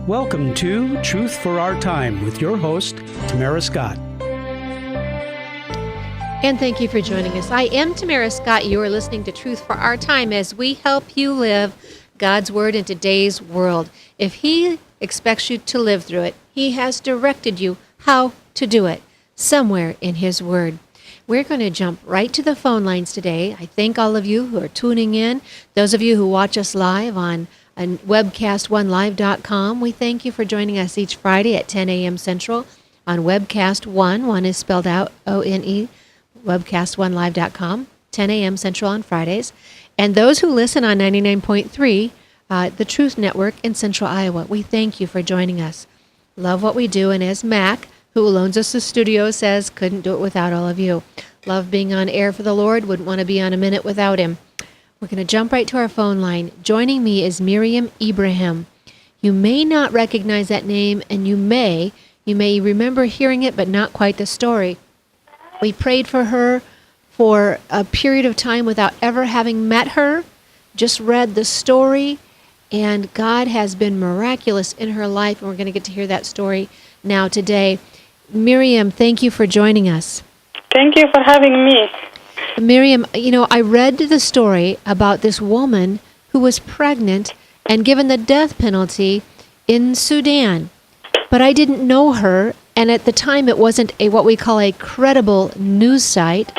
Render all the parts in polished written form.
Welcome to Truth for Our Time with your host, Tamara Scott. And thank you for joining us. I am Tamara Scott. You are listening to Truth for Our Time as we help you live God's Word in today's world. If He expects you to live through it, He has directed you how to do it somewhere in His Word. We're going to jump right to the phone lines today. I thank all of you who are tuning in, those of you who watch us live on webcast1live.com. We thank you for joining us each Friday at 10 a.m. Central on Webcast One. One is spelled out O-N-E, webcast1live.com, 10 a.m. Central on Fridays. And those who listen on 99.3, the Truth Network in Central Iowa, we thank you for joining us. Love what we do, and as Mac, who loans us the studio, says, couldn't do it without all of you. Love being on air for the Lord, wouldn't want to be on a minute without Him. We're going to jump right to our phone line. Joining me is Meriam Ibrahim. You may not recognize that name, and you may remember hearing it, but not quite the story. We prayed for her for a period of time without ever having met her, just read the story, and God has been miraculous in her life, and we're going to get to hear that story now today. Meriam, thank you for joining us. Thank you for having me. Meriam, I read the story about this woman who was pregnant and given the death penalty in Sudan, but I didn't know her, and at the time it wasn't what we call a credible news site,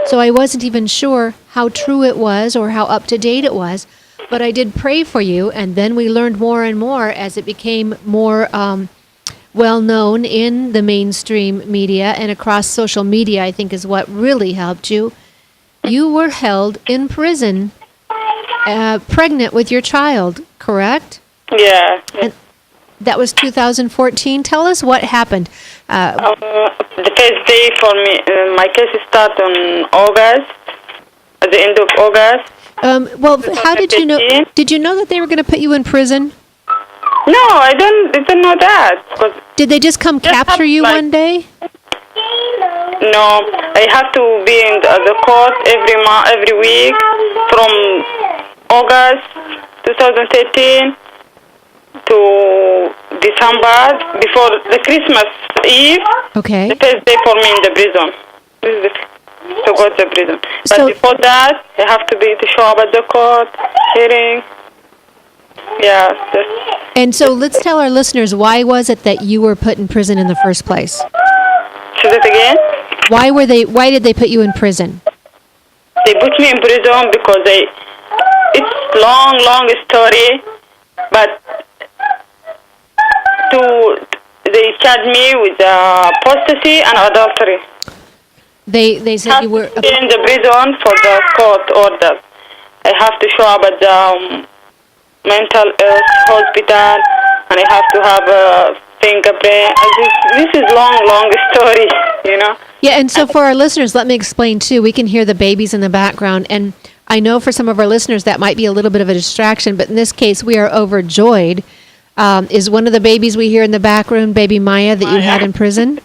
so I wasn't even sure how true it was or how up to date it was, but I did pray for you, and then we learned more and more as it became more well-known in the mainstream media and across social media, I think is what really helped you. You were held in prison, pregnant with your child, correct? Yeah. And that was 2014. Tell us what happened. The first day for me, my case started on August, at the end of August. Well, how did you know? Did you know that they were going to put you in prison? No, I didn't know that. Did they just come capture you one day? No, I have to be in the court every week from August 2013 to December, before the Christmas Eve. Okay. The first day for me in the prison. This is to go to the prison. But before that, I have to show up at the court, hearing. Yeah. And so let's tell our listeners, why was it that you were put in prison in the first place? Say that again? Why did they put you in prison? They put me in prison because it's long story, but they charged me with apostasy and adultery. They said you were in the prison for the court order. I have to show up at the mental health hospital, and I have to have a fingerprint. This is long story, Yeah, and so for our listeners, let me explain too. We can hear the babies in the background, and I know for some of our listeners that might be a little bit of a distraction, but in this case, we are overjoyed. Is one of the babies we hear in the back room, baby Maya, that you had in prison?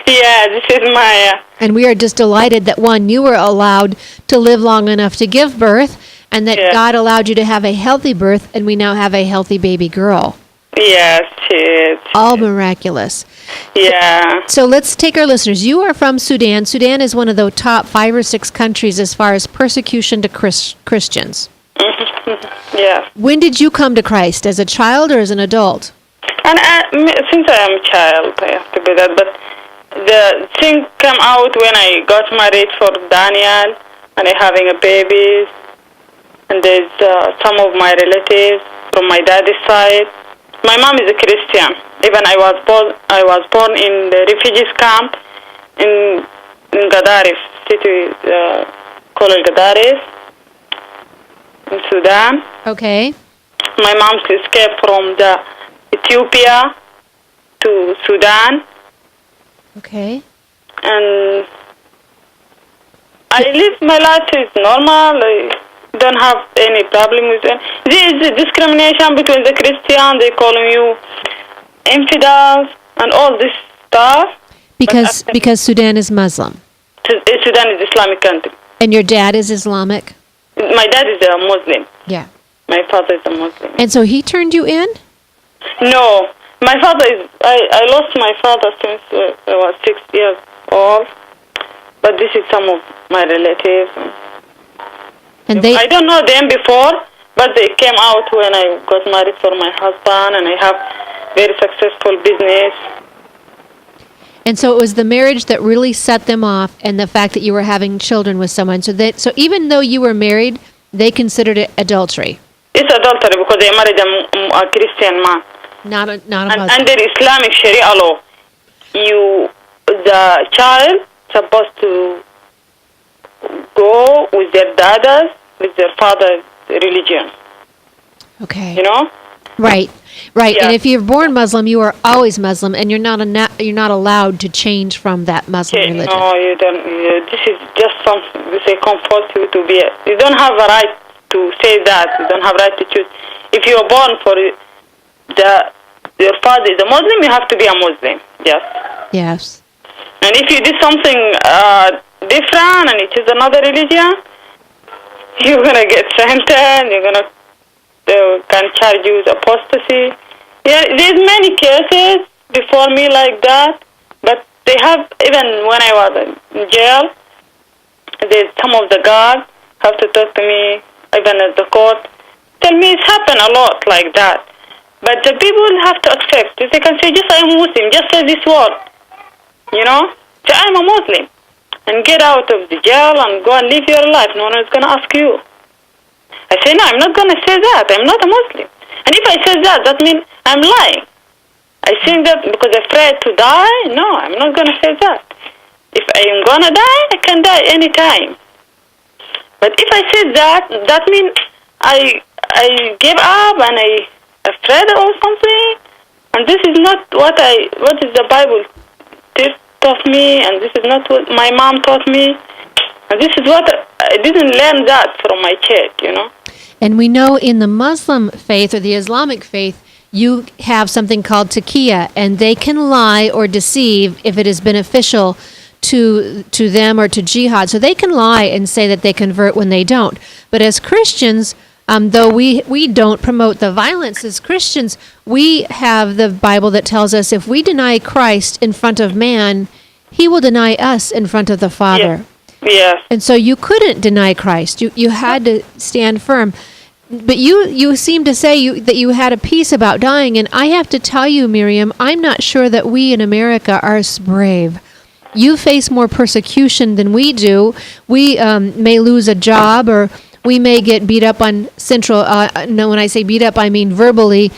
Yeah, this is Maya. And we are just delighted that, one, you were allowed to live long enough to give birth, and that God allowed you to have a healthy birth, and we now have a healthy baby girl. Yes, she is. All miraculous. Yeah. So let's take our listeners. You are from Sudan. Sudan is one of the top 5 or 6 countries as far as persecution to Christians. Yeah. When did you come to Christ? As a child or as an adult? And since I am a child, I have to be that. But the thing came out when I got married for Daniel, and I having a baby. And there's some of my relatives from my daddy's side. My mom is a Christian. Even I was born in the refugees camp in Gadarif city, called Gadarif, in Sudan. Okay. My mom escaped from the Ethiopia to Sudan. Okay. And I live my life is normal. I don't have any problem with it. There is a discrimination between the Christians. They calling you infidels and all this stuff. Because Sudan is Muslim. Sudan is Islamic country. And your dad is Islamic? My dad is a Muslim. Yeah. My father is a Muslim. And so he turned you in? No. My father is. I lost my father since I was 6 years old. But this is some of my relatives. And they, I don't know them before, but they came out when I got married for my husband, and I have very successful business. and so it was the marriage that really set them off, and the fact that you were having children with someone. So even though you were married, they considered it adultery. It's adultery because they married a Christian man. Not a And husband. under Islamic Sharia law, the child supposed to go with their father's religion. Okay. You know? Right. Right. Yeah. And if you're born Muslim, you are always Muslim, and you're not allowed to change from that Muslim religion. No, you don't. This is just something they compel you to be. You don't have a right to say that. You don't have a right to choose. If you are born for your father is a Muslim, you have to be a Muslim. Yes. Yes. And if you did something different and you choose another religion, you're gonna get sentenced. They can charge you with apostasy. Yeah, there's many cases before me like that, but they have, even when I was in jail, there's some of the guards have to talk to me, even at the court, tell me it's happened a lot like that. But the people have to accept. They can say, just I'm Muslim, just say this word, you know? Say, I'm a Muslim, and get out of the jail and go and live your life. No one is going to ask you. I say, no, I'm not going to say that. I'm not a Muslim. And if I say that, that means I'm lying. I think that because I'm afraid to die. No, I'm not going to say that. If I am going to die, I can die anytime. But if I say that, that means I give up and I afraid or something. And this is not what is the Bible taught me, and this is not what my mom taught me. And this is what I didn't learn that from my church, you know. And we know in the Muslim faith or the Islamic faith, you have something called taqiyya, and they can lie or deceive if it is beneficial to them or to jihad. So they can lie and say that they convert when they don't. But as Christians, though we don't promote the violence as Christians, we have the Bible that tells us if we deny Christ in front of man, he will deny us in front of the Father. Yes. And so you couldn't deny Christ. You had to stand firm. But you seem to say that you had a peace about dying, and I have to tell you, Meriam, I'm not sure that we in America are as brave. You face more persecution than we do. We may lose a job, or we may get beat up on Central. No, when I say beat up, I mean verbally.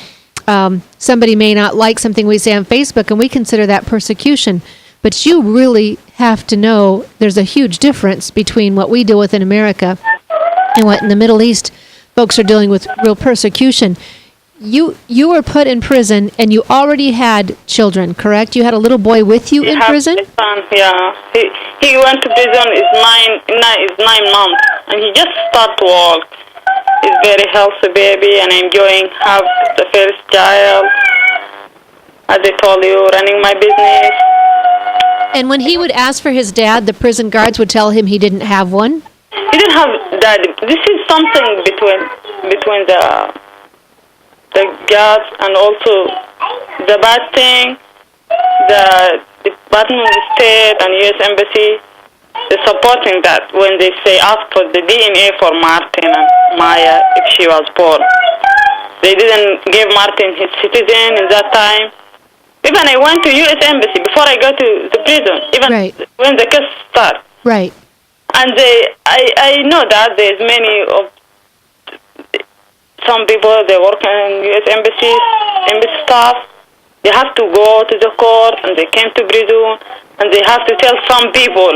Somebody may not like something we say on Facebook, and we consider that persecution. But you really have to know there's a huge difference between what we deal with in America and what in the Middle East folks are dealing with real persecution. You were put in prison, and you already had children, correct? You had a little boy with you in prison? Son, yeah. He went to prison, is 9 months, and he just started to walk. He's very healthy baby, and enjoying have the first child. As I told you, running my business. And when he would ask for his dad, the prison guards would tell him he didn't have one? He didn't have daddy. This is something between the guards and also the bad thing. The Department of State and U.S. Embassy, they're supporting that when they say ask for the DNA for Martin and Maya if she was born. They didn't give Martin his citizen in that time. Even I went to U.S. Embassy before I go to the prison, even when the case started. Right. And I know that there's many of some people, they work in U.S. embassy staff. They have to go to the court, and they came to prison, and they have to tell some people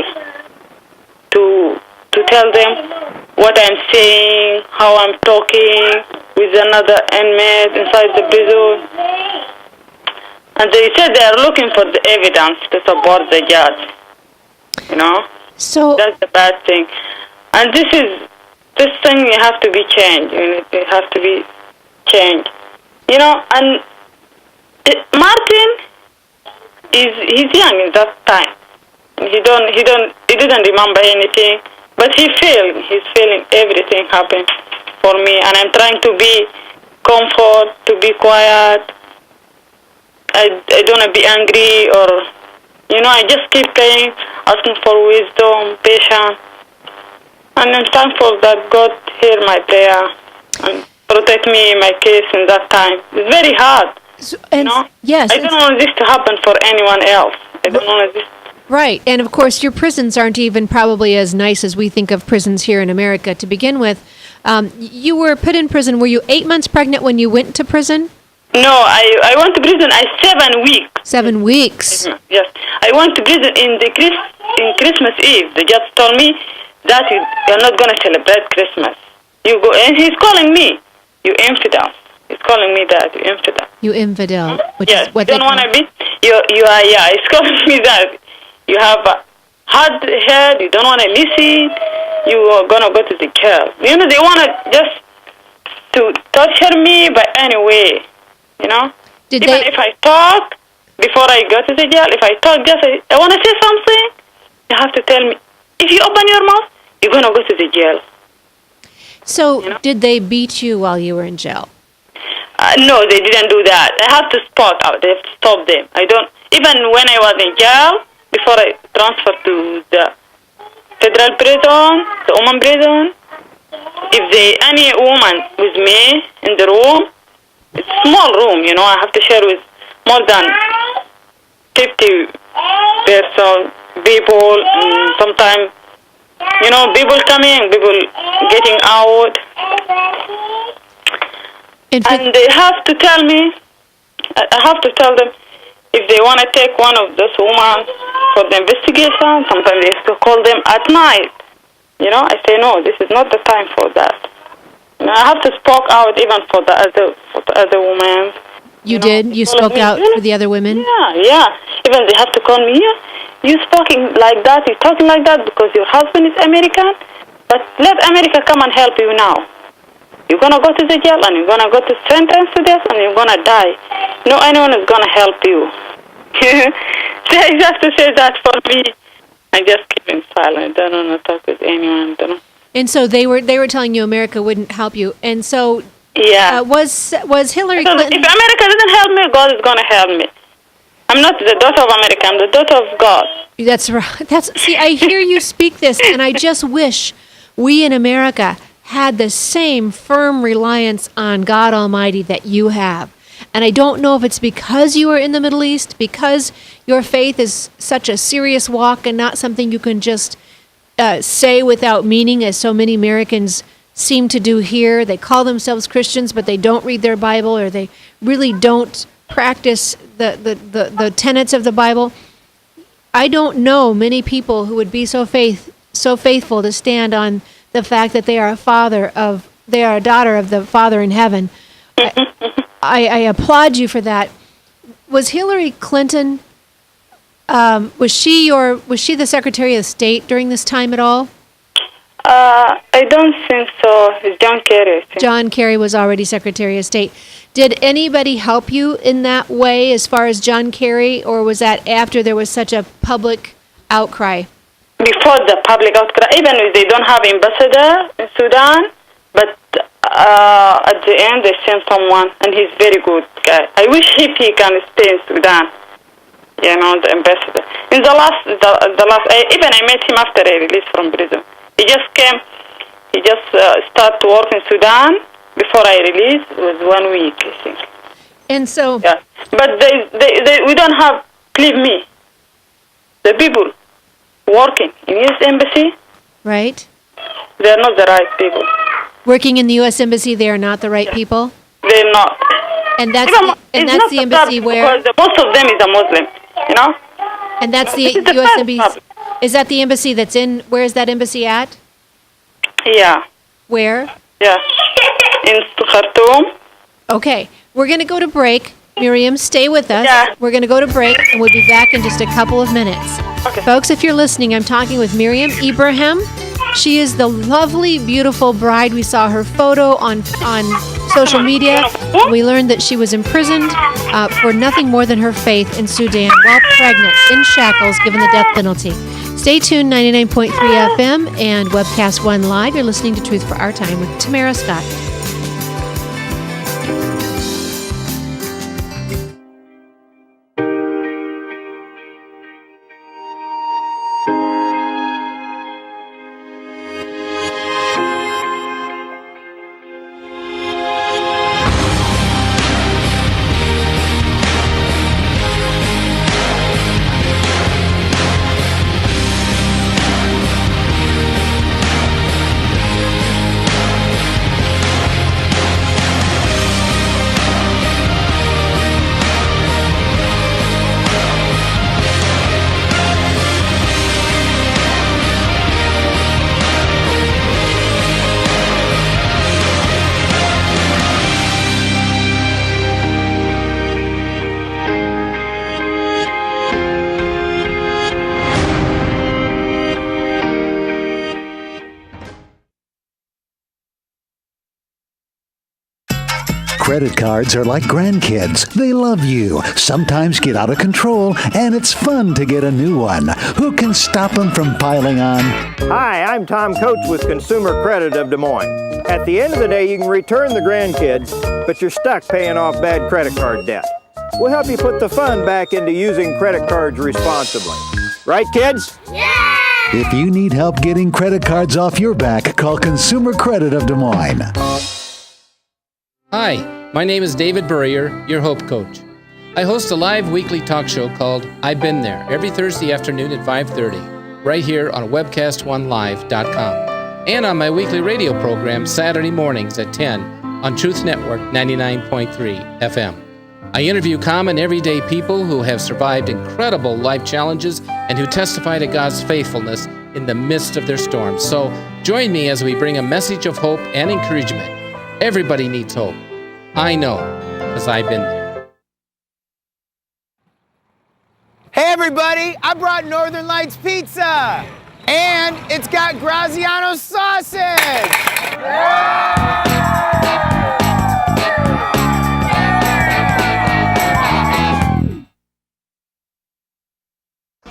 to tell them what I'm saying, how I'm talking with another inmate inside the prison. And they said they are looking for the evidence to support the judge. You know? So that's the bad thing. And this thing you have to be changed. It has to be changed. You know, and Martin he's young in that time. He didn't remember anything, but he's feeling everything happened for me, and I'm trying to be comfort, to be quiet. I don't want to be angry or, I just keep praying, asking for wisdom, patience. And I'm thankful that God heard my prayer and protect me in my case in that time. It's very hard. So, yes. I don't want this to happen for anyone else. I don't want this. Right. And of course, your prisons aren't even probably as nice as we think of prisons here in America to begin with. You were put in prison. Were you 8 months pregnant when you went to prison? No, I went to prison 7 weeks. 7 weeks. Yes. I went to prison in Christmas Eve. They just told me that you're not going to celebrate Christmas. You go, and he's calling me, you infidel. He's calling me that, you infidel. You infidel, which yes, is what you don't want to be. You are. Yeah. He's calling me that. You have a hard head. You don't want to listen. You are gonna go to the jail. They want to just to torture me by any way. Even if I talk before I go to the jail, if I talk, I want to say something, you have to tell me. If you open your mouth, you're gonna go to the jail. So, did they beat you while you were in jail? No, they didn't do that. I have to spot out. They have to stop them. I don't. Even when I was in jail, before I transferred to the federal prison, the woman prison, if any woman with me in the room, it's a small room, I have to share with more than 50 person, people, and sometimes, people coming, people getting out. And they have to tell me, I have to tell them, if they want to take one of those women for the investigation, sometimes they have to call them at night. I say, no, this is not the time for that. I have to speak out even for the other women. You did? You spoke out for the other women? Yeah. Even they have to call me, you speaking like that, you talking like that because your husband is American, but let America come and help you now. You're going to go to the jail and you're going to go to sentence to death and you're going to die. No anyone is going to help you. They have to say that for me. I just keep in silent. I don't want to talk with anyone. And so they were telling you America wouldn't help you. And so was Hillary Clinton... If America doesn't help me, God is going to help me. I'm not the daughter of America. I'm the daughter of God. That's right. See, I hear you speak this, and I just wish we in America had the same firm reliance on God Almighty that you have. And I don't know if it's because you are in the Middle East, because your faith is such a serious walk and not something you can just say without meaning, as so many Americans seem to do here. They call themselves Christians, but they don't read their Bible, or they really don't practice the tenets of the Bible. I don't know many people who would be so faithful to stand on the fact that they are a daughter of the Father in heaven. I applaud you for that. Was Hillary Clinton, was she the Secretary of State during this time at all? I don't think so. It's John Kerry. John Kerry was already Secretary of State. Did anybody help you in that way as far as John Kerry, or was that after there was such a public outcry? Before the public outcry, even if they don't have ambassador in Sudan, but at the end they send someone, and he's very good guy. I wish he can stay in Sudan. The ambassador. In the last, even I met him after I released from prison. He just came. He just started to work in Sudan before I released. It was 1 week, I think. And so, yeah, but they we don't have. Believe me, the people working in U.S. Embassy, right? They're not the right people. Working in the U.S. Embassy, they are not the right people? They're not. And that's the embassy where? Because most of them is a Muslim, And that's the U.S. Embassy. Is that the embassy that's in? Where is that embassy at? Yeah. Where? Yeah. In Khartoum. Okay. We're going to go to break. Meriam, stay with us. Yeah. We're going to go to break, and we'll be back in just a couple of minutes. Okay. Folks, if you're listening, I'm talking with Meriam Ibrahim. She is the lovely, beautiful bride. We saw her photo on social media. We learned that she was imprisoned for nothing more than her faith in Sudan while pregnant, in shackles, given the death penalty. Stay tuned, 99.3 FM and Webcast One Live. You're listening to Truth for Our Time with Tamara Scott. Credit cards are like grandkids. They love you, sometimes get out of control, and it's fun to get a new one. Who can stop them from piling on? Hi, I'm Tom Coates with Consumer Credit of Des Moines. At the end of the day, you can return the grandkids, but you're stuck paying off bad credit card debt. We'll help you put the fun back into using credit cards responsibly. Right, kids? Yeah! If you need help getting credit cards off your back, call Consumer Credit of Des Moines. Hi, my name is David Burrier, your Hope Coach. I host a live weekly talk show called I've Been There every Thursday afternoon at 5:30, right here on webcast1live.com, and on my weekly radio program Saturday mornings at 10 on Truth Network 99.3 FM. I interview common everyday people who have survived incredible life challenges and who testify to God's faithfulness in the midst of their storms. So join me as we bring a message of hope and encouragement. Everybody needs hope. I know, because I've been there. Hey everybody, I brought Northern Lights Pizza! And it's got Graziano sausage!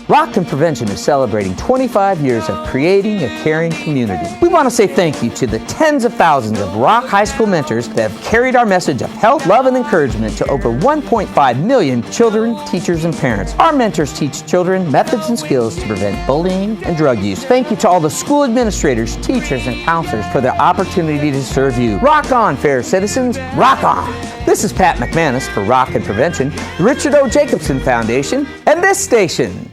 Rock and Prevention is celebrating 25 years of creating a caring community. We want to say thank you to the tens of thousands of Rock High School mentors that have carried our message of health, love, and encouragement to over 1.5 million children, teachers, and parents. Our mentors teach children methods and skills to prevent bullying and drug use. Thank you to all the school administrators, teachers, and counselors for their opportunity to serve you. Rock on, fair citizens, rock on! This is Pat McManus for Rock and Prevention, the Richard O. Jacobson Foundation, and this station.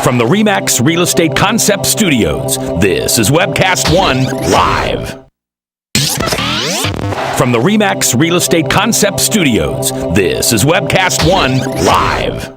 From the RE/MAX Real Estate Concept Studios, this is Webcast One Live. From the RE/MAX Real Estate Concept Studios, this is Webcast One Live.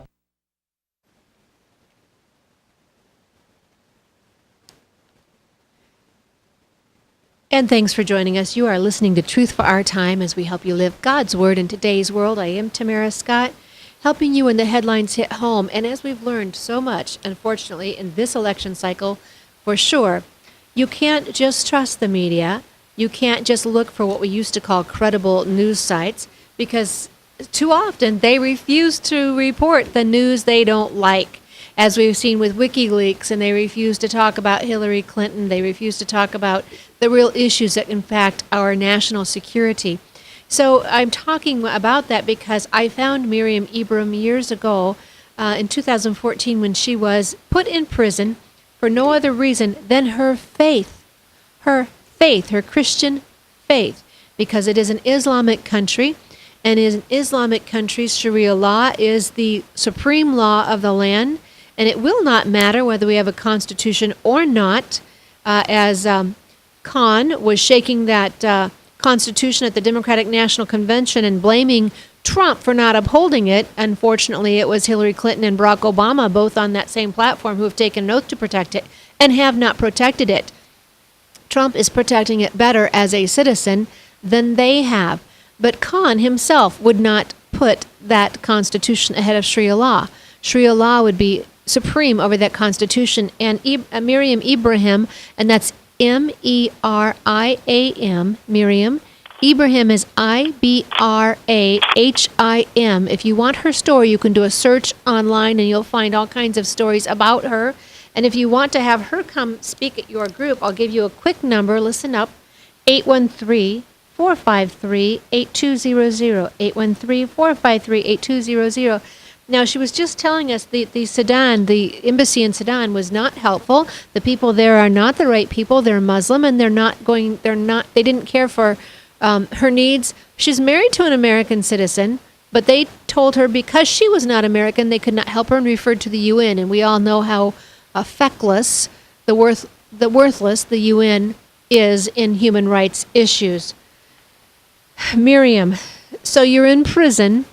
And thanks for joining us. You are listening to Truth for Our Time as we help you live God's Word in today's world. I am Tamara Scott, helping you when the headlines hit home. And as we've learned so much, unfortunately, in this election cycle, for sure, you can't just trust the media. You can't just look for what we used to call credible news sites, because too often they refuse to report the news they don't like, as we've seen with WikiLeaks, and they refuse to talk about Hillary Clinton. They refuse to talk about the real issues that impact our national security. So I'm talking about that because I found Meriam Ibrahim years ago in 2014 when she was put in prison for no other reason than her faith, her Christian faith, because it is an Islamic country, and in Islamic countries, Sharia law is the supreme law of the land, and it will not matter whether we have a constitution or not, as Khan was shaking that Constitution at the Democratic National Convention and blaming Trump for not upholding it. Unfortunately, it was Hillary Clinton and Barack Obama, both on that same platform, who have taken an oath to protect it and have not protected it. Trump is protecting it better as a citizen than they have. But Khan himself would not put that Constitution ahead of Sharia law. Sharia law would be supreme over that Constitution. And Meriam Ibrahim, and that's M-E-R-I-A-M, Meriam. Ibrahim is I-B-R-A-H-I-M. If you want her story, you can do a search online and you'll find all kinds of stories about her. And if you want to have her come speak at your group, I'll give you a quick number. Listen up, 813-453-8200, 813-453-8200. Now, she was just telling us the Sudan, the embassy in Sudan was not helpful. The people there are not the right people. They're Muslim, and they didn't care for her needs. She's married to an American citizen, but they told her because she was not American, they could not help her and referred to the UN. And we all know how feckless, the worthless the UN is in human rights issues. Meriam, so you're in prison,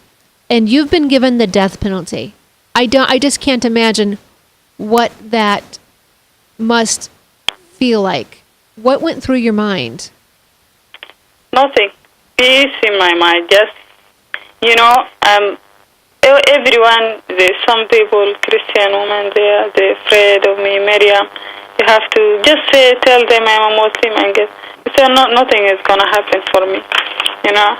and you've been given the death penalty. I just can't imagine what that must feel like. What went through your mind? Nothing. Peace in my mind. Just, everyone, there's some people, Christian women there, they're afraid of me, Meriam. You have to just tell them I'm a Muslim and get. So nothing is gonna happen for me. You know.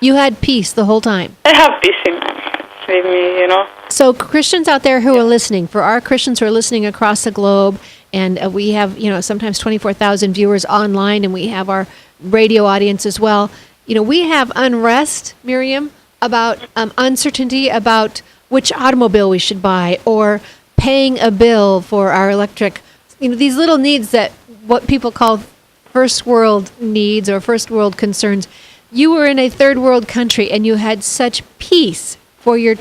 You had peace the whole time. I have peace in my mind. With me, you know. So Christians out there who are listening, for our Christians who are listening across the globe, and we have, sometimes 24,000 viewers online, and we have our radio audience as well. We have unrest, Meriam, about uncertainty about which automobile we should buy, or paying a bill for our electric. These little needs that what people call first world needs or first world concerns. You were in a third world country, and you had such peace for your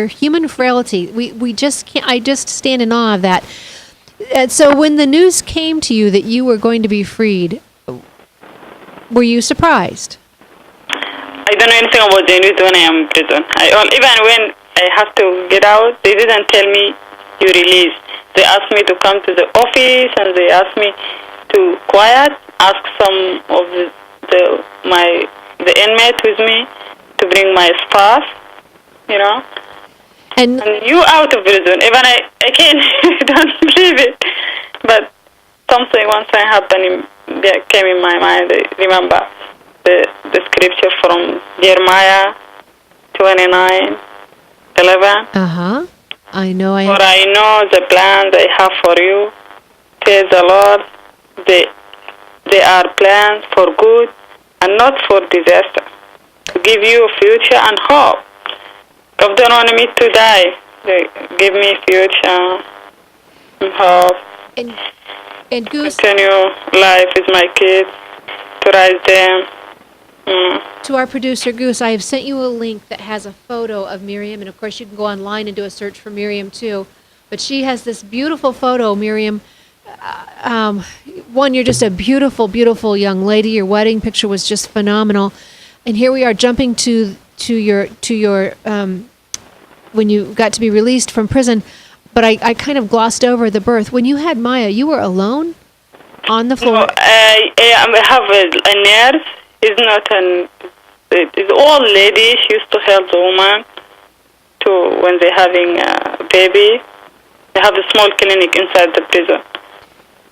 human frailty. We just can't. I just stand in awe of that. And so when the news came to you that you were going to be freed, were you surprised? I don't know anything about the news when I am in prison. Even when I have to get out, they didn't tell me you released. They asked me to come to the office, and they asked me to ask some of the inmate with me to bring my stuff, And you out of prison. Even I can't, don't believe it. But one thing happened came in my mind. I remember the scripture from Jeremiah 29:11. I know. For I know the plans I have for you, says the Lord. They are plans for good and not for disaster, to give you a future and hope. God don't want me to die. They give me future and hope. And Goose, continue life with my kids, to raise them. To our producer, Goose, I have sent you a link that has a photo of Meriam, and of course you can go online and do a search for Meriam too. But she has this beautiful photo, Meriam. One, you're just a beautiful, beautiful young lady. Your wedding picture was just phenomenal. And here we are jumping to your when you got to be released from prison. But I kind of glossed over the birth. When you had Maya, you were alone on the floor? No, I have a nurse. It's not it's old lady. She used to help the woman when they're having a baby. They have a small clinic inside the prison.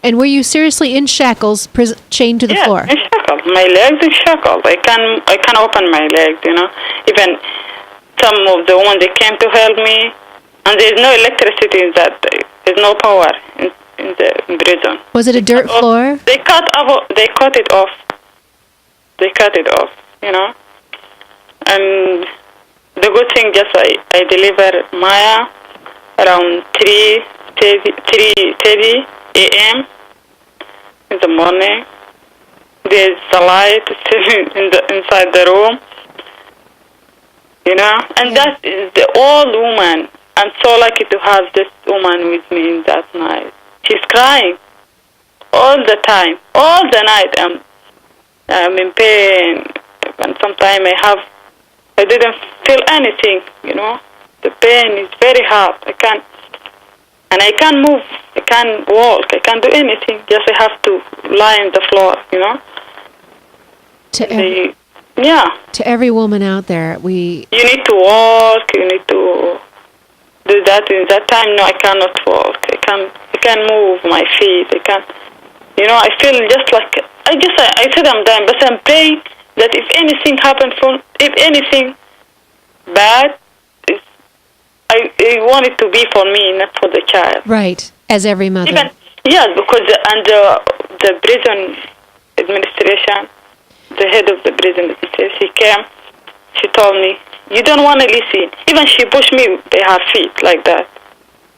And were you seriously in shackles, chained to the floor? In shackles. My legs in shackles. I can open my legs, Even some of the women, they came to help me. And there's no electricity in that. There's no power in the prison. Was it a dirt floor? They cut it off. They cut it off, And the good thing, just I delivered Maya around 3:30 a.m. in the morning. There's a light inside the room, And that is the old woman. I'm so lucky to have this woman with me that night. She's crying all the time, all the night. I'm in pain, and sometimes I didn't feel anything. The pain is very hard. I can't move. I can't walk. I can't do anything. Just I have to lie on the floor. To every woman out there, you need to walk. You need to do that. In that time, no, I cannot walk. I can't move my feet. I can't. I feel just like I said I'm dying, but I'm praying that if anything happens if anything bad, I want it to be for me, not for the child. Right, as every mother. Yes, because the prison administration, the head of the prison administration, she came. She told me, "You don't want to listen." Even she pushed me by her feet like that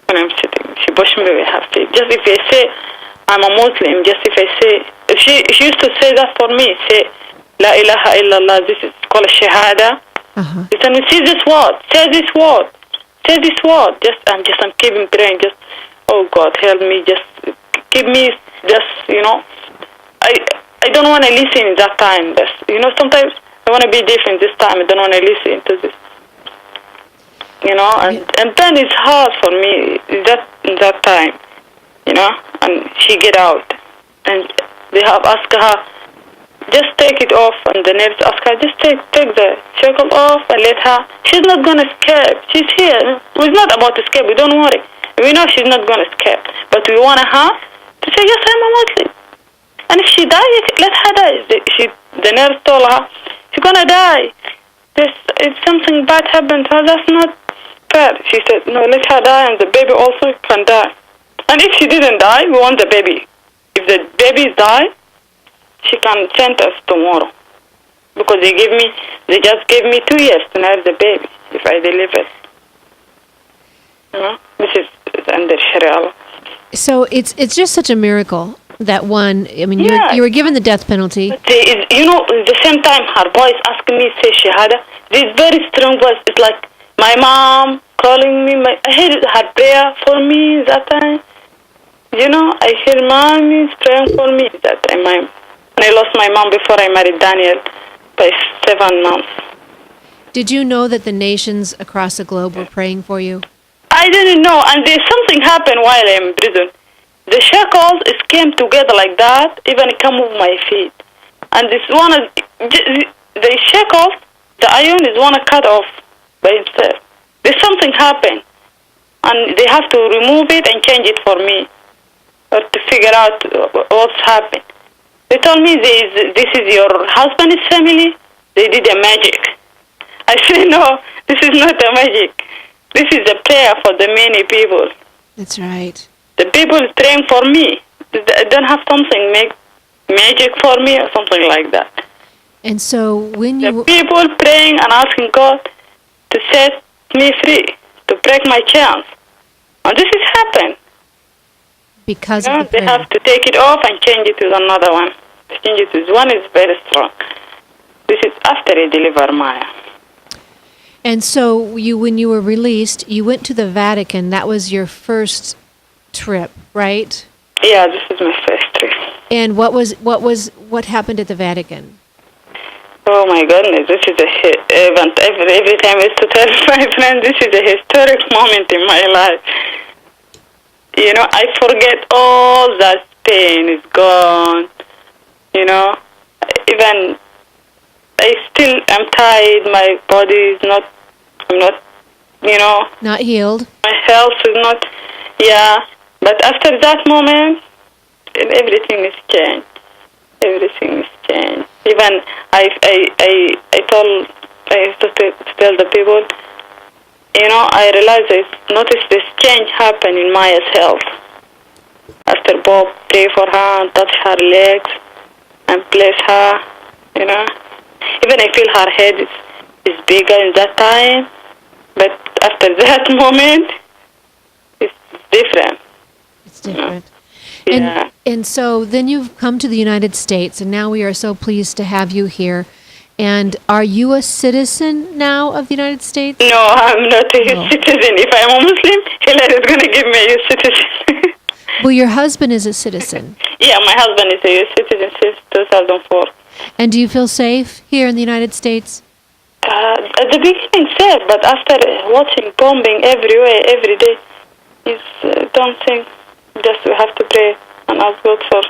when I'm sitting. She pushed me by her feet. Just if I say I'm a Muslim, just if I say, she used to say that for me. Say, "La ilaha illallah." This is called shahada. And say this word. Say this word. Say this word. I'm keeping praying. Just, oh God, help me. Just keep me. I don't want to listen in that time. Sometimes I want to be different this time. I don't want to listen to this. And then it's hard for me in that time. And she get out, and they have asked her, just take it off, and the nurse asked her, just take the shackle off and let her. She's not gonna escape. She's here. It's not about escape. Don't worry. We know she's not going to escape. But we want her to say, yes, I'm a Muslim. And if she dies, let her die. The nurse told her, she's going to die. If something bad happened to her, that's not fair. She said, no, let her die, and the baby also can die. And if she didn't die, we want the baby. If the baby dies, she can send us tomorrow. Because they just gave me 2 years to nurse the baby if I deliver. You know, this is under Sharia law. So it's just such a miracle that one. I mean, you were given the death penalty. At the same time, her voice asking me say shahada. This very strong voice. It's like my mom calling me. I heard her prayer for me that time. You know, I hear mommy praying for me that time. I lost my mom before I married Daniel by 7 months. Did you know that the nations across the globe were praying for you? I didn't know, and there's something happened while I'm in prison. The shackles came together like that, even come with my feet. And this one, the shackles, the iron is one cut off by himself. There's something happened, and they have to remove it and change it for me, or to figure out what's happened. They told me this is your husband's family. They did a magic. I said, no, this is not a magic. This is a prayer for the many people. That's right. The people is praying for me. They don't have something make magic for me or something like that. And so when you... The people praying and asking God to set me free, to break my chains. And this has happened. Because of the they have to take it off and change it to another one. Change it to one is very strong. This is after I deliver Maya. And so when you were released, you went to the Vatican. That was your first trip, right? Yeah, this is my first trip. And what happened at the Vatican? Oh my goodness, this is a event. Every time I used to tell my friend, this is a historic moment in my life. You know, I forget all that pain is gone. You know, even I still am tired. My body is not. I'm not. You know. Not healed. My health is not. Yeah, but after that moment, everything is changed. Everything is changed. Even I used to tell the people. You know, I realized noticed this change happen in Maya's health. After Bob pray for her and touch her legs and bless her, you know. Even I feel her head is bigger in that time, but after that moment, it's different. It's different. Yeah. And so then you've come to the United States, and now we are so pleased to have you here. And are you a citizen now of the United States? No, I'm not a citizen. If I'm a Muslim, Hillary is going to give me a U.S. citizen. Well, your husband is a citizen. Yeah, my husband is a U.S. citizen since 2004. And do you feel safe here in the United States? At the beginning, safe, but after watching bombing everywhere, every day, don't think, just we have to pray and ask God for.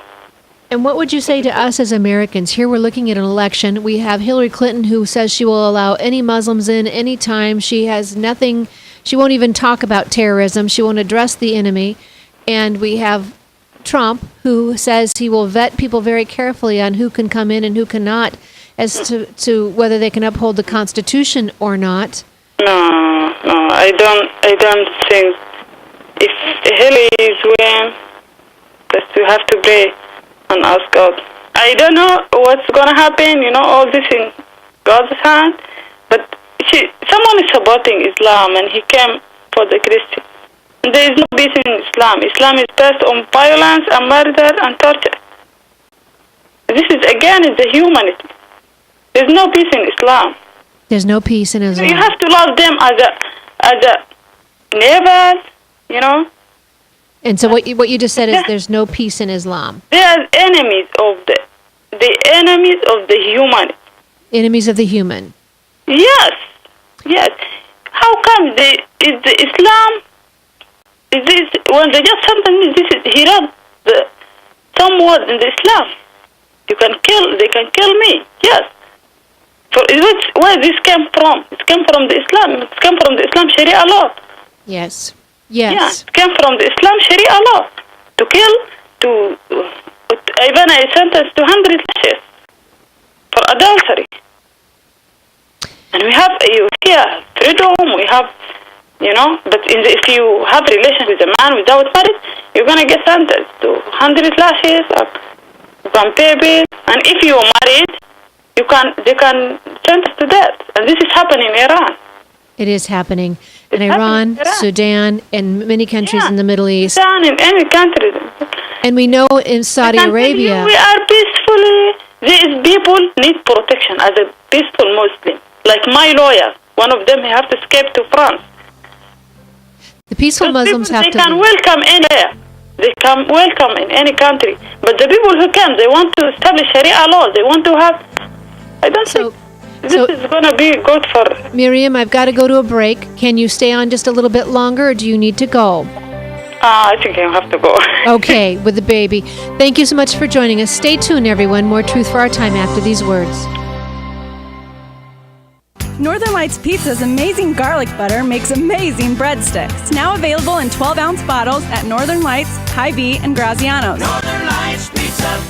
And what would you say to us as Americans? Here we're looking at an election. We have Hillary Clinton, who says she will allow any Muslims in any time. She has nothing. She won't even talk about terrorism. She won't address the enemy. And we have Trump, who says he will vet people very carefully on who can come in and who cannot, as to whether they can uphold the Constitution or not. No, I don't think if Hillary is winning, that we have to pray and ask God. I don't know what's going to happen, you know, all this in God's hand, but someone is supporting Islam, and he came for the Christian. There is no peace in Islam. Islam is based on violence and murder and torture. This is, again, is the humanity. There's no peace in Islam. There's no peace in Islam. You have to love them as a neighbors, you know. And so what you just said is there's no peace in Islam. They are enemies of the enemies of the human. Enemies of the human. Yes. How come the Islam is this when they just something this is he read some word in the Islam. They can kill me. Yes. So where this came from? It came from the Islam. It came from the Islam Sharia law. Yes. Yes. Yeah, it came from the Islam Sharia law. To kill, even I sentenced to 100 lashes for adultery. And we have freedom, we have, but if you have relations with a man without marriage, you're going to get sentenced to 100 lashes, from babies. And if you're married, they can sentence to death. And this is happening in Iran. It is happening in Iran, Sudan, and many countries in the Middle East. Sudan, in any country. And we know in Saudi Arabia. We are peacefully. These people need protection as a peaceful Muslim. Like my lawyer, one of them, he have to escape to France. The peaceful Muslims have to. They can welcome anywhere. They can welcome in any country. But the people who come, they want to establish Sharia laws. They want to have. I don't think this is going to be good for. Meriam, I've got to go to a break. Can you stay on just a little bit longer, or do you need to go? I think I have to go. Okay, with the baby. Thank you so much for joining us. Stay tuned, everyone. More Truth for Our Time after these words. Northern Lights Pizza's amazing garlic butter makes amazing breadsticks. Now available in 12-ounce bottles at Northern Lights, Hy-Vee, and Graziano's. Northern Lights Pizza.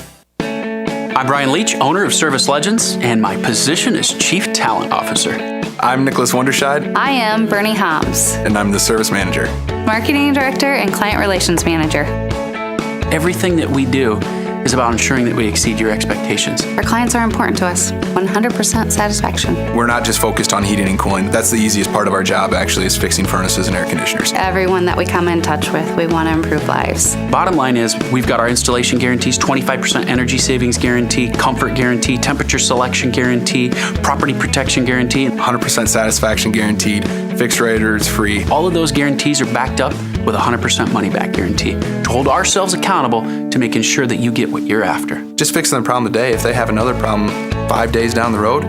I'm Brian Leach, owner of Service Legends, and my position is Chief Talent Officer. I'm Nicholas Wonderscheid. I am Bernie Hobbs. And I'm the Service Manager. Marketing Director and Client Relations Manager. Everything that we do is about ensuring that we exceed your expectations. Our clients are important to us. 100% satisfaction. We're not just focused on heating and cooling. That's the easiest part of our job, actually, is fixing furnaces and air conditioners. Everyone that we come in touch with, we want to improve lives. Bottom line is, we've got our installation guarantees, 25% energy savings guarantee, comfort guarantee, temperature selection guarantee, property protection guarantee. 100% satisfaction guaranteed, fixed rate or it's free. All of those guarantees are backed up with a 100% money back guarantee to hold ourselves accountable to making sure that you get what you're after. Just fixing the problem today. If they have another problem 5 days down the road,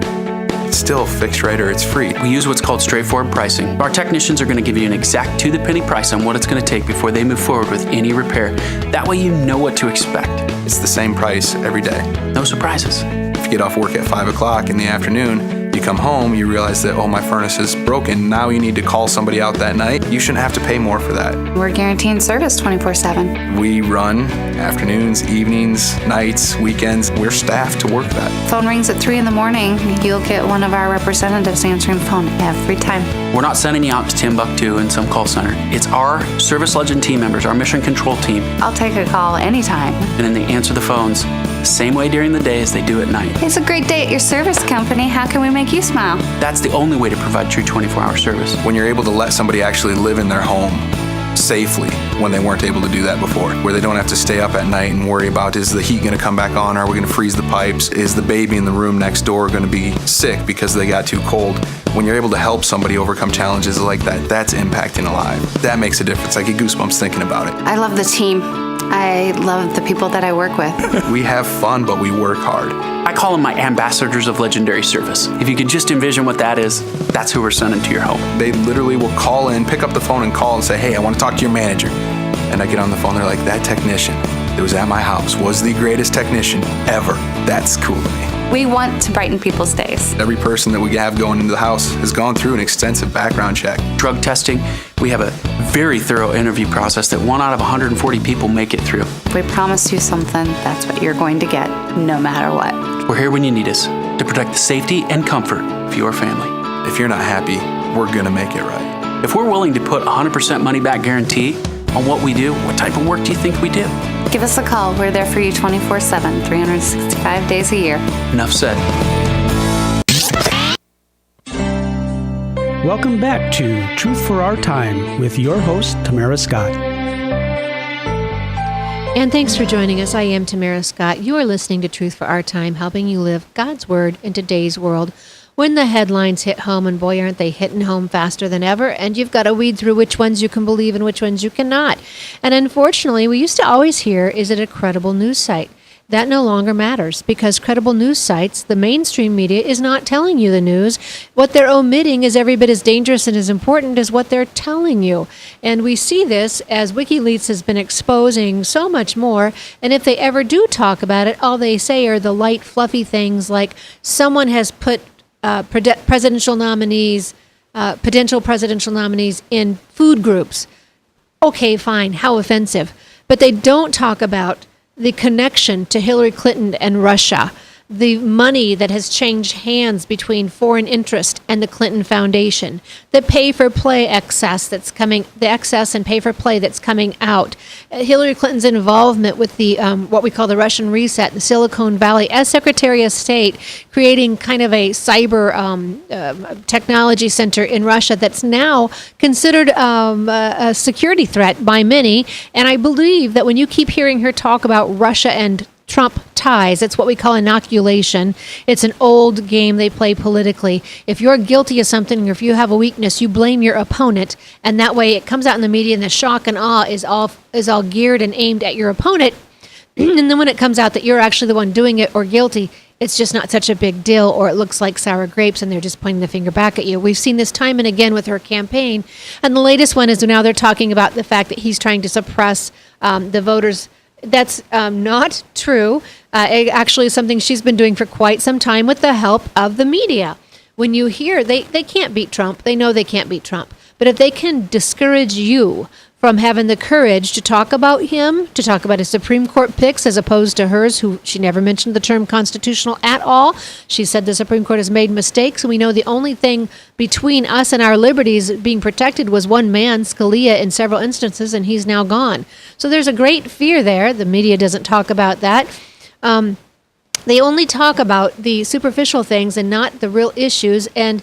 it's still fixed rate or it's free. We use what's called straightforward pricing. Our technicians are going to give you an exact to-the-penny price on what it's going to take before they move forward with any repair. That way you know what to expect. It's the same price every day. No surprises. If you get off work at 5 o'clock in the afternoon, you come home, you realize that, my furnace is broken. Now you need to call somebody out that night. You shouldn't have to pay more for that. We're guaranteeing service 24/7. We run afternoons, evenings, nights, weekends. We're staffed to work that. Phone rings at 3 in the morning. You'll get one of our representatives answering the phone every time. We're not sending you out to Timbuktu in some call center. It's our Service Legend team members, our mission control team. I'll take a call anytime. And then they answer the phones the same way during the day as they do at night. It's a great day at your service company. How can we make you smile? That's the only way to provide true 24-hour service. When you're able to let somebody actually live in their home safely when they weren't able to do that before, where they don't have to stay up at night and worry about, is the heat going to come back on? Are we going to freeze the pipes? Is the baby in the room next door going to be sick because they got too cold? When you're able to help somebody overcome challenges like that, that's impacting a life. That makes a difference. I get goosebumps thinking about it. I love the team. I love the people that I work with. We have fun, but we work hard. I call them my ambassadors of legendary service. If you could just envision what that is, that's who we're sending to your home. They literally will call in, pick up the phone and call and say, hey, I want to talk to your manager. And I get on the phone, they're like, that technician that was at my house was the greatest technician ever. That's cool to me. We want to brighten people's days. Every person that we have going into the house has gone through an extensive background check. Drug testing, we have a very thorough interview process that 1 out of 140 people make it through. If we promise you something, that's what you're going to get, no matter what. We're here when you need us to protect the safety and comfort of your family. If you're not happy, we're going to make it right. If we're willing to put 100% money back guarantee on what we do, what type of work do you think we do? Give us a call. We're there for you 24/7, 365 days a year. Enough said. Welcome back to Truth for Our Time with your host, Tamara Scott. And thanks for joining us. I am Tamara Scott. You are listening to Truth for Our Time, helping you live God's Word in today's world. When the headlines hit home, and boy, aren't they hitting home faster than ever, and you've got to weed through which ones you can believe and which ones you cannot. And unfortunately, we used to always hear, is it a credible news site? That no longer matters, because credible news sites, the mainstream media, is not telling you the news. What they're omitting is every bit as dangerous and as important as what they're telling you. And we see this as WikiLeaks has been exposing so much more. And if they ever do talk about it, all they say are the light, fluffy things like someone has put potential presidential nominees in food groups. Okay, fine. How offensive. But they don't talk about the connection to Hillary Clinton and Russia, the money that has changed hands between foreign interest and the Clinton Foundation, the pay-for-play excess that's coming, the excess and pay-for-play that's coming out, Hillary Clinton's involvement with the what we call the Russian reset, the Silicon Valley, as Secretary of State, creating kind of a cyber technology center in Russia that's now considered a security threat by many. And I believe that when you keep hearing her talk about Russia and Trump ties, it's what we call inoculation. It's an old game they play politically. If you're guilty of something or if you have a weakness, you blame your opponent, and that way it comes out in the media and the shock and awe is all geared and aimed at your opponent. And then when it comes out that you're actually the one doing it or guilty, it's just not such a big deal, or it looks like sour grapes and they're just pointing the finger back at you. We've seen this time and again with her campaign. And the latest one is now they're talking about the fact that he's trying to suppress the voters. That's not true. It actually is something she's been doing for quite some time with the help of the media. When you hear they can't beat Trump, they know they can't beat Trump. But if they can discourage you from having the courage to talk about him, to talk about his Supreme Court picks as opposed to hers, who she never mentioned the term constitutional at all. She said the Supreme Court has made mistakes. We know the only thing between us and our liberties being protected was one man, Scalia, in several instances, and he's now gone. So there's a great fear there. The media doesn't talk about that. They only talk about the superficial things and not the real issues. And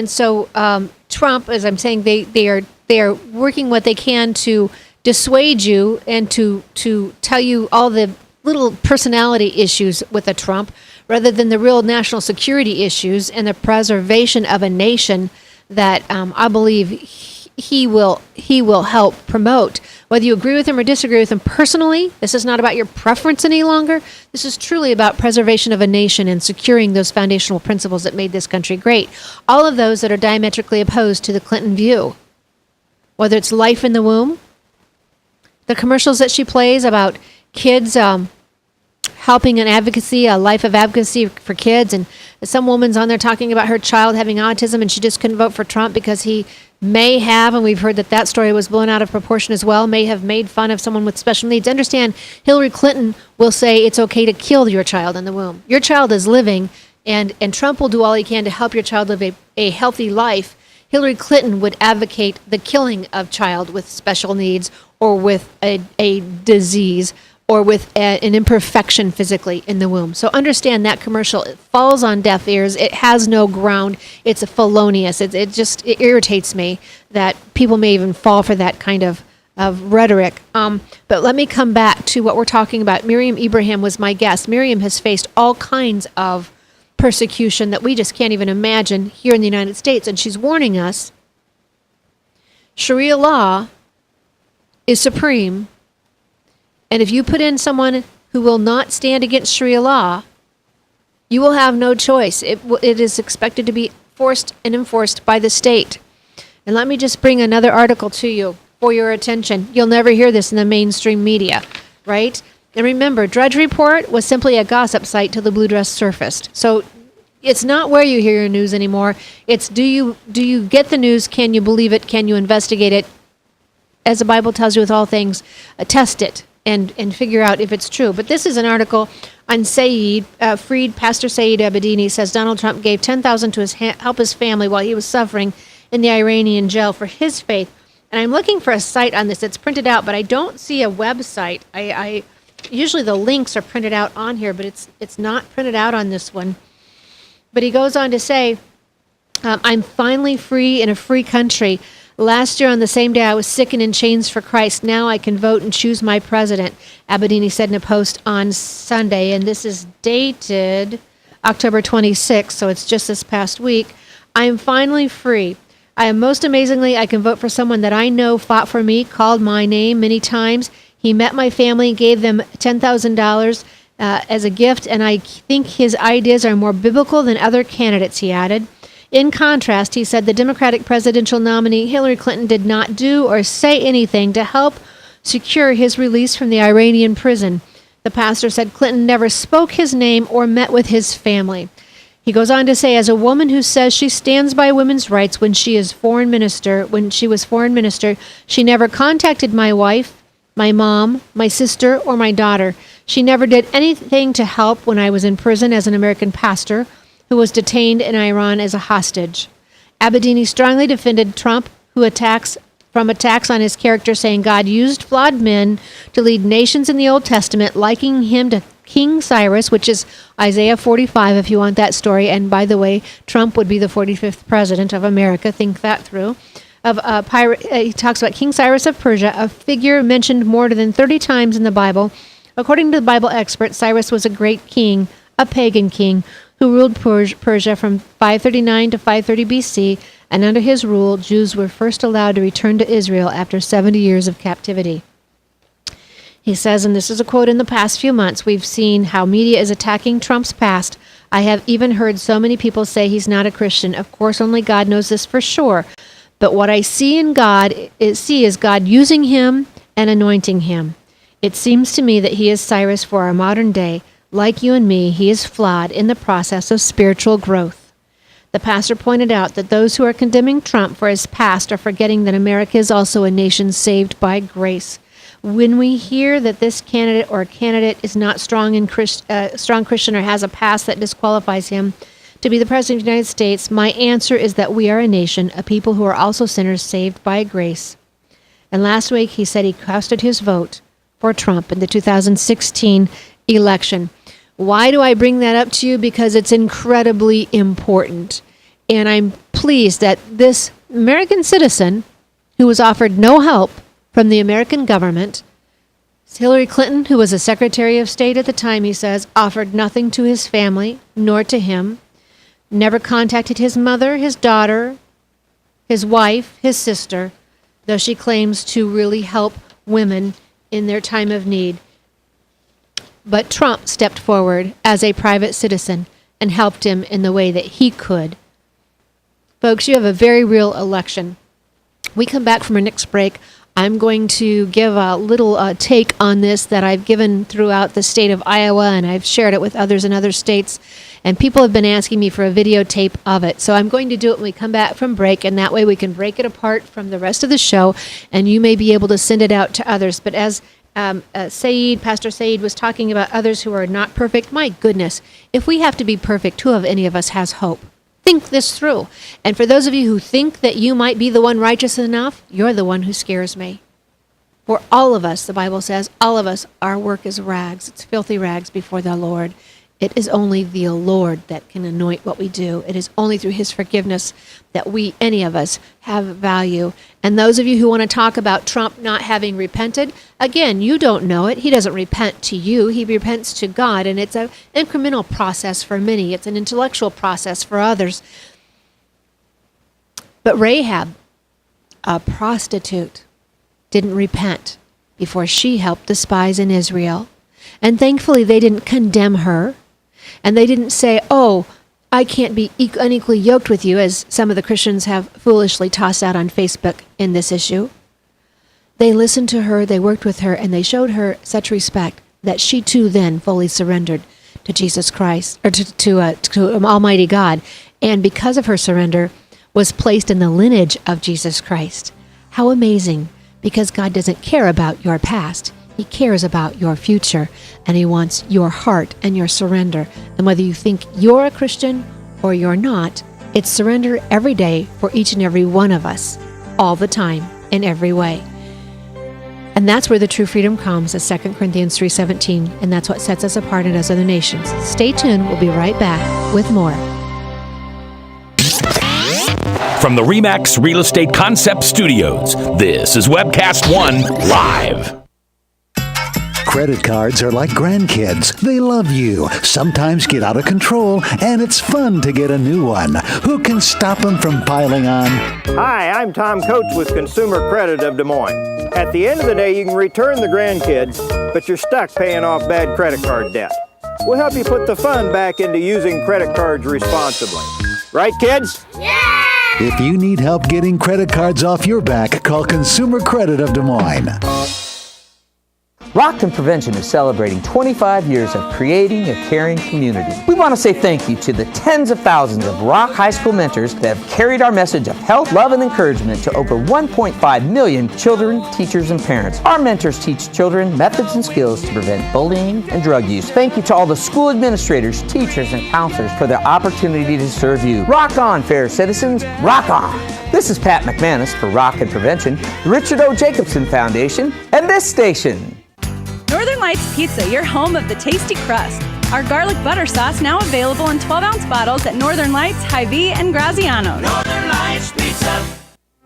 so Trump, as I'm saying, they are working what they can to dissuade you and to tell you all the little personality issues with a Trump, rather than the real national security issues and the preservation of a nation that I believe he will help promote. Whether you agree with him or disagree with him personally, this is not about your preference any longer. This is truly about preservation of a nation and securing those foundational principles that made this country great. All of those that are diametrically opposed to the Clinton view. Whether it's life in the womb, the commercials that she plays about kids helping an advocacy, a life of advocacy for kids, and some woman's on there talking about her child having autism and she just couldn't vote for Trump because he may have, and we've heard that story was blown out of proportion as well, may have made fun of someone with special needs. Understand, Hillary Clinton will say it's okay to kill your child in the womb. Your child is living, and Trump will do all he can to help your child live a healthy life. Hillary Clinton would advocate the killing of child with special needs or with a disease or with an imperfection physically in the womb. So understand that commercial, it falls on deaf ears. It has no ground. It's felonious. It irritates me that people may even fall for that kind of rhetoric. But let me come back to what we're talking about. Meriam Ibrahim was my guest. Meriam has faced all kinds of persecution that we just can't even imagine here in the United States. And she's warning us, Sharia law is supreme. And if you put in someone who will not stand against Sharia law, you will have no choice. It is expected to be forced and enforced by the state. And let me just bring another article to you for your attention. You'll never hear this in the mainstream media, right? And remember, Drudge Report was simply a gossip site till the blue dress surfaced. So it's not where you hear your news anymore. It's do you get the news? Can you believe it? Can you investigate it? As the Bible tells you with all things, test it and figure out if it's true. But this is an article on Saeed, Pastor Saeed Abedini says Donald Trump gave $10,000 to help his family while he was suffering in the Iranian jail for his faith. And I'm looking for a site on this. It's printed out, but I don't see a website. I usually the links are printed out on here, but it's not printed out on this one. But he goes on to say, I'm finally free in a free country. Last year on the same day I was sick and in chains for Christ. Now I can vote and choose my president, Abedini said in a post on Sunday. And this is dated October 26th, so it's just this past week. I am finally free. I am most amazingly, I can vote for someone that I know fought for me, called my name many times. He met my family and gave them $10,000 as a gift, and I think his ideas are more biblical than other candidates, he added. In contrast, he said the Democratic presidential nominee Hillary Clinton did not do or say anything to help secure his release from the Iranian prison. The pastor said Clinton never spoke his name or met with his family. He goes on to say, as a woman who says she stands by women's rights when she was foreign minister, she never contacted my wife, my mom, my sister, or my daughter. She never did anything to help when I was in prison as an American pastor who was detained in Iran as a hostage. Abedini strongly defended Trump, who attacks on his character, saying God used flawed men to lead nations in the Old Testament, likening him to King Cyrus, which is Isaiah 45, if you want that story. And by the way, Trump would be the 45th president of America. Think that through. He talks about King Cyrus of Persia, a figure mentioned more than 30 times in the Bible. According to the Bible experts, Cyrus was a great king, a pagan king, who ruled Persia from 539 to 530 BC, and under his rule, Jews were first allowed to return to Israel after 70 years of captivity. He says, and this is a quote, in the past few months, we've seen how media is attacking Trump's past. I have even heard so many people say he's not a Christian. Of course, only God knows this for sure. But what I see is God using him and anointing him. It seems to me that he is Cyrus for our modern day. Like you and me, he is flawed in the process of spiritual growth. The pastor pointed out that those who are condemning Trump for his past are forgetting that America is also a nation saved by grace. When we hear that this candidate is not strong Christian or has a past that disqualifies him to be the president of the United States, my answer is that we are a nation, a people who are also sinners saved by grace. And last week he said he casted his vote for Trump in the 2016 election. Why do I bring that up to you? Because it's incredibly important. And I'm pleased that this American citizen who was offered no help from the American government, Hillary Clinton, who was a Secretary of State at the time, he says, offered nothing to his family, nor to him, never contacted his mother, his daughter, his wife, his sister, though she claims to really help women in their time of need. But Trump stepped forward as a private citizen and helped him in the way that he could. Folks, you have a very real election. We come back from our next break. I'm going to give a little take on this that I've given throughout the state of Iowa, and I've shared it with others in other states, and people have been asking me for a videotape of it. So I'm going to do it when we come back from break, and that way we can break it apart from the rest of the show, and you may be able to send it out to others. But as Pastor Said was talking about others who are not perfect, my goodness, if we have to be perfect, who of any of us has hope? Think this through. And for those of you who think that you might be the one righteous enough, you're the one who scares me. For all of us, the Bible says, all of us, our work is rags. It's filthy rags before the Lord. It is only the Lord that can anoint what we do. It is only through his forgiveness that we, any of us, have value. And those of you who want to talk about Trump not having repented, again, you don't know it. He doesn't repent to you. He repents to God. And it's an incremental process for many. It's an intellectual process for others. But Rahab, a prostitute, didn't repent before she helped the spies in Israel. And thankfully, they didn't condemn her. And they didn't say, oh, I can't be unequally yoked with you, as some of the Christians have foolishly tossed out on Facebook in this issue. They listened to her, they worked with her, and they showed her such respect that she too then fully surrendered to Jesus Christ, or to Almighty God. And because of her surrender, was placed in the lineage of Jesus Christ. How amazing, because God doesn't care about your past. He cares about your future, and he wants your heart and your surrender. And whether you think you're a Christian or you're not, it's surrender every day for each and every one of us, all the time, in every way. And that's where the true freedom comes, as 2 Corinthians 3:17, and that's what sets us apart as other nations. Stay tuned. We'll be right back with more. From the RE/MAX Real Estate Concept Studios, this is Webcast One Live. Credit cards are like grandkids. They love you, sometimes get out of control, and it's fun to get a new one. Who can stop them from piling on? Hi, I'm Tom Coates with Consumer Credit of Des Moines. At the end of the day, you can return the grandkids, but you're stuck paying off bad credit card debt. We'll help you put the fun back into using credit cards responsibly. Right, kids? Yeah! If you need help getting credit cards off your back, call Consumer Credit of Des Moines. Rockton Prevention is celebrating 25 years of creating a caring community. We want to say thank you to the tens of thousands of Rock High School mentors that have carried our message of health, love, and encouragement to over 1.5 million children, teachers, and parents. Our mentors teach children methods and skills to prevent bullying and drug use. Thank you to all the school administrators, teachers, and counselors for their opportunity to serve you. Rock on, fair citizens, rock on! This is Pat McManus for Rockton Prevention, the Richard O. Jacobson Foundation, and this station. Northern Lights Pizza, your home of the tasty crust. Our garlic butter sauce now available in 12-ounce bottles at Northern Lights, Hy-Vee, and Graziano's. Northern Lights Pizza.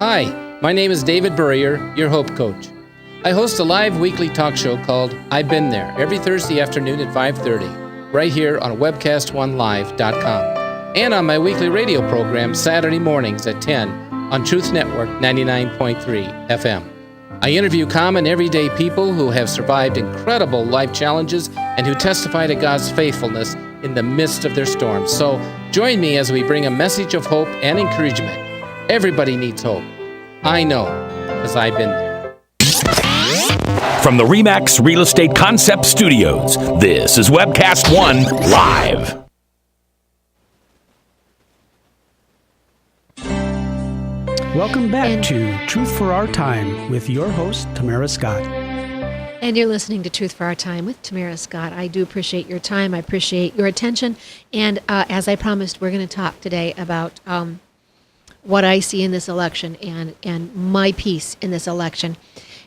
Hi, my name is David Burrier, your Hope Coach. I host a live weekly talk show called I've Been There every Thursday afternoon at 5:30, right here on webcast1live.com, and on my weekly radio program Saturday mornings at 10 on Truth Network 99.3 FM. I interview common everyday people who have survived incredible life challenges and who testify to God's faithfulness in the midst of their storms. So join me as we bring a message of hope and encouragement. Everybody needs hope. I know, because I've been there. From the RE/MAX Real Estate Concept Studios, this is Webcast One Live. Welcome back to Truth for Our Time with your host, Tamara Scott. And you're listening to Truth for Our Time with Tamara Scott. I do appreciate your time. I appreciate your attention. And as I promised, we're going to talk today about what I see in this election and my piece in this election.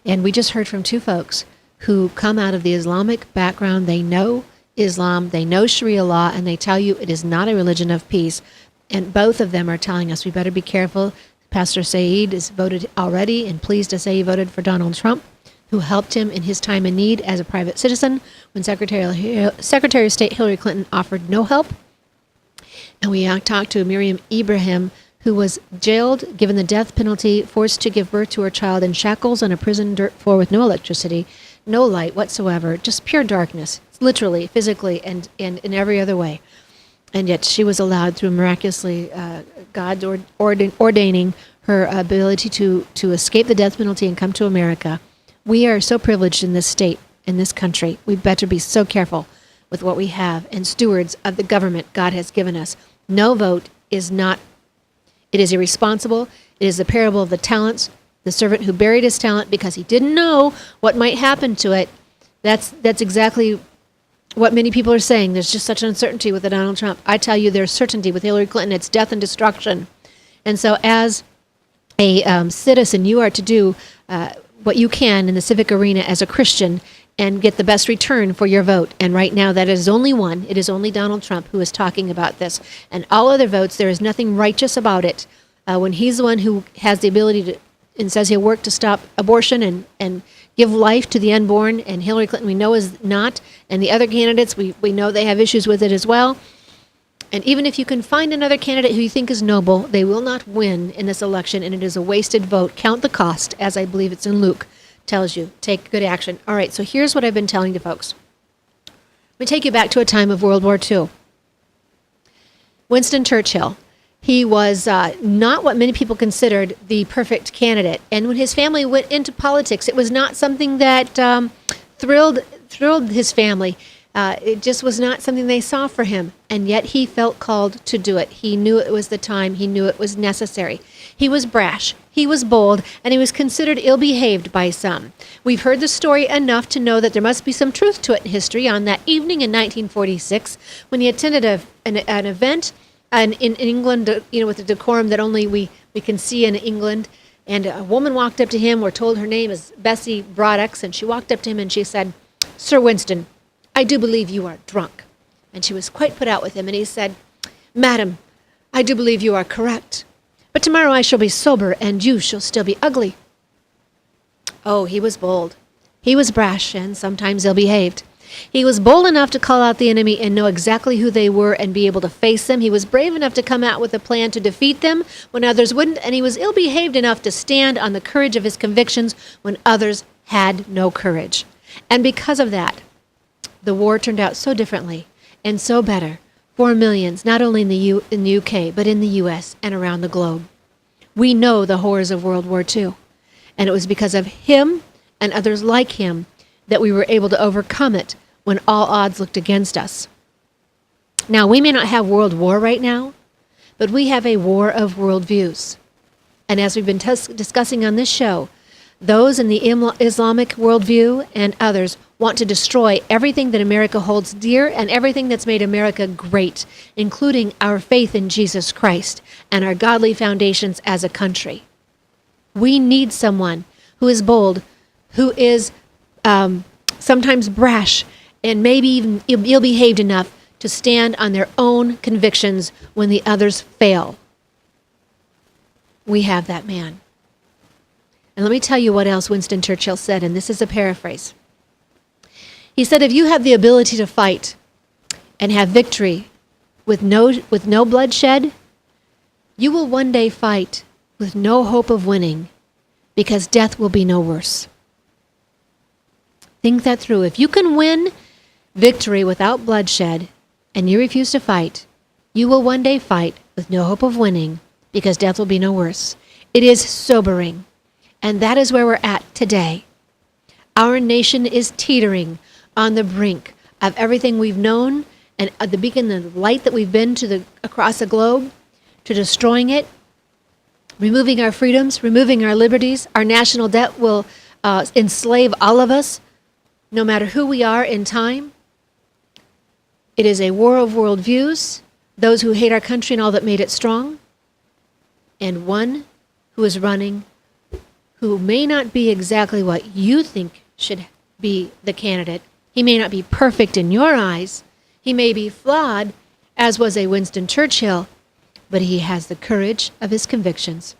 And we just heard from two folks who come out of the Islamic background. They know Islam, they know Sharia law, and they tell you it is not a religion of peace. And both of them are telling us we better be careful. Pastor Saeed is voted already and pleased to say he voted for Donald Trump, who helped him in his time of need as a private citizen when Secretary of State Hillary Clinton offered no help. And we talked to Meriam Ibrahim, who was jailed, given the death penalty, forced to give birth to her child in shackles on a prison dirt floor with no electricity, no light whatsoever, just pure darkness, literally, physically, and in every other way. And yet she was allowed through miraculously God ordaining her ability to escape the death penalty and come to America. We are so privileged in this state, in this country. We better be so careful with what we have and stewards of the government God has given us. No vote is not, it is irresponsible. It is the parable of the talents, the servant who buried his talent because he didn't know what might happen to it. That's exactly what many people are saying. There's just such uncertainty with the Donald Trump. I tell you, there's certainty with Hillary Clinton. It's death and destruction. And so as a citizen, you are to do what you can in the civic arena as a Christian and get the best return for your vote. And right now, that is only one. It is only Donald Trump who is talking about this. And all other votes, there is nothing righteous about it. When he's the one who has the ability to, and says he'll work to stop abortion and give life to the unborn, and Hillary Clinton we know is not, and the other candidates, we know they have issues with it as well. And even if you can find another candidate who you think is noble, they will not win in this election, and it is a wasted vote. Count the cost, as I believe it's in Luke, tells you. Take good action. All right, so here's what I've been telling to folks. Let me take you back to a time of World War II. Winston Churchill. He was not what many people considered the perfect candidate. And when his family went into politics, it was not something that thrilled his family. It just was not something they saw for him. And yet he felt called to do it. He knew it was the time. He knew it was necessary. He was brash. He was bold. And he was considered ill-behaved by some. We've heard the story enough to know that there must be some truth to it in history. On that evening in 1946, when he attended an event in England, with the decorum that only we can see in England, and a woman walked up to him. We're told her name is Bessie Broadux, and she walked up to him and she said, "Sir Winston, I do believe you are drunk." And she was quite put out with him, and he said, "Madam, I do believe you are correct, but tomorrow I shall be sober, and you shall still be ugly." Oh, he was bold. He was brash, and sometimes ill-behaved. He was bold enough to call out the enemy and know exactly who they were and be able to face them. He was brave enough to come out with a plan to defeat them when others wouldn't, and he was ill-behaved enough to stand on the courage of his convictions when others had no courage. And because of that, the war turned out so differently and so better for millions, not only in the UK, but in the US and around the globe. We know the horrors of World War II, and it was because of him and others like him that we were able to overcome it when all odds looked against us. Now, we may not have world war right now, but we have a war of worldviews. And as we've been discussing on this show, those in the Islamic worldview and others want to destroy everything that America holds dear and everything that's made America great, including our faith in Jesus Christ and our godly foundations as a country. We need someone who is bold, who is sometimes brash, and maybe even ill-behaved enough to stand on their own convictions when the others fail. We have that man. And let me tell you what else Winston Churchill said, and this is a paraphrase. He said, if you have the ability to fight and have victory with no bloodshed, you will one day fight with no hope of winning, because death will be no worse. Think that through. If you can win victory without bloodshed and you refuse to fight, you will one day fight with no hope of winning, because death will be no worse. It is sobering. And that is where we're at today. Our nation is teetering on the brink of everything we've known and at the beacon of light that we've been to across the globe, to destroying it, removing our freedoms, removing our liberties. Our national debt will enslave all of us, no matter who we are in time. It is a war of worldviews, those who hate our country and all that made it strong, and one who is running, who may not be exactly what you think should be the candidate. He may not be perfect in your eyes. He may be flawed, as was a Winston Churchill, but he has the courage of his convictions.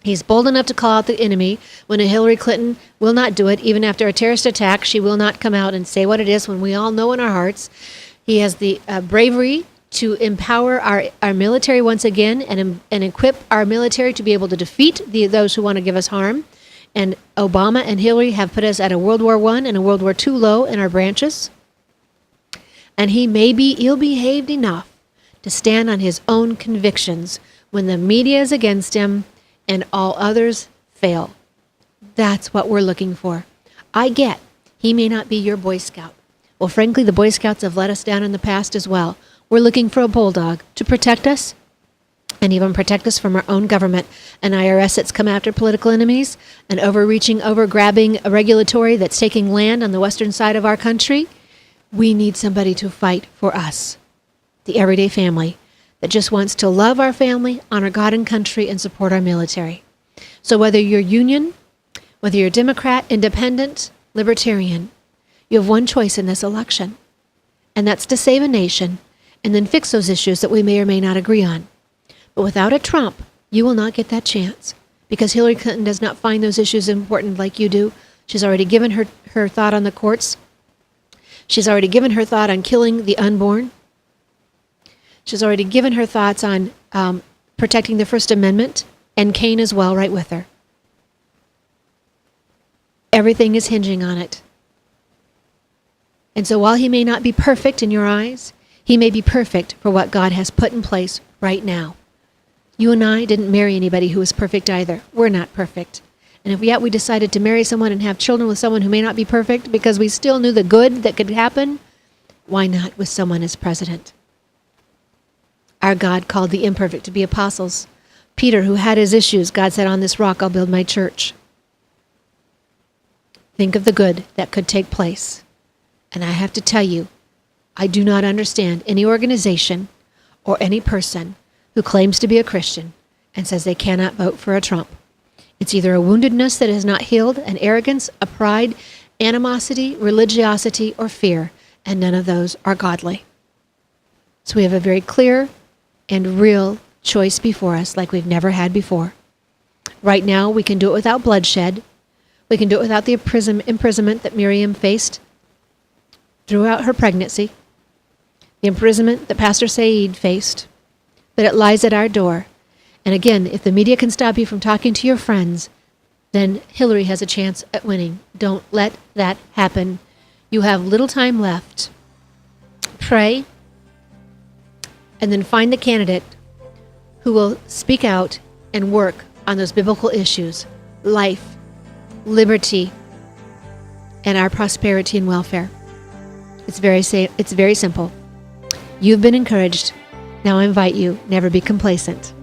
He's bold enough to call out the enemy when a Hillary Clinton will not do it. Even after a terrorist attack, she will not come out and say what it is when we all know in our hearts. He has the bravery to empower our military once again and equip our military to be able to defeat those who want to give us harm. And Obama and Hillary have put us at a World War I and a World War II low in our branches. And he may be ill-behaved enough to stand on his own convictions when the media is against him and all others fail. That's what we're looking for. I get he may not be your Boy Scout. Well, frankly, the Boy Scouts have let us down in the past as well. We're looking for a bulldog to protect us and even protect us from our own government, an IRS that's come after political enemies, an overreaching, overgrabbing regulatory that's taking land on the western side of our country. We need somebody to fight for us, the everyday family that just wants to love our family, honor God and country, and support our military. So whether you're union, whether you're Democrat, independent, libertarian, you have one choice in this election, and that's to save a nation and then fix those issues that we may or may not agree on. But without a Trump, you will not get that chance, because Hillary Clinton does not find those issues important like you do. She's already given her thought on the courts. She's already given her thought on killing the unborn. She's already given her thoughts on protecting the First Amendment, and Cain as well, right with her. Everything is hinging on it. And so while he may not be perfect in your eyes, he may be perfect for what God has put in place right now. You and I didn't marry anybody who was perfect either. We're not perfect. And if yet we decided to marry someone and have children with someone who may not be perfect because we still knew the good that could happen, why not with someone as president? Our God called the imperfect to be apostles. Peter, who had his issues, God said, on this rock I'll build my church. Think of the good that could take place. And I have to tell you, I do not understand any organization or any person who claims to be a Christian and says they cannot vote for a Trump. It's either a woundedness that is not healed, an arrogance, a pride, animosity, religiosity, or fear, and none of those are godly. So we have a very clear and real choice before us like we've never had before. Right now, we can do it without bloodshed. We can do it without the imprisonment that Meriam faced throughout her pregnancy, the imprisonment that Pastor Saeed faced, but it lies at our door. And again, if the media can stop you from talking to your friends, then Hillary has a chance at winning. Don't let that happen. You have little time left. Pray, and then find the candidate who will speak out and work on those biblical issues, life, liberty, and our prosperity and welfare. It's very simple. You've been encouraged. Now I invite you, never be complacent.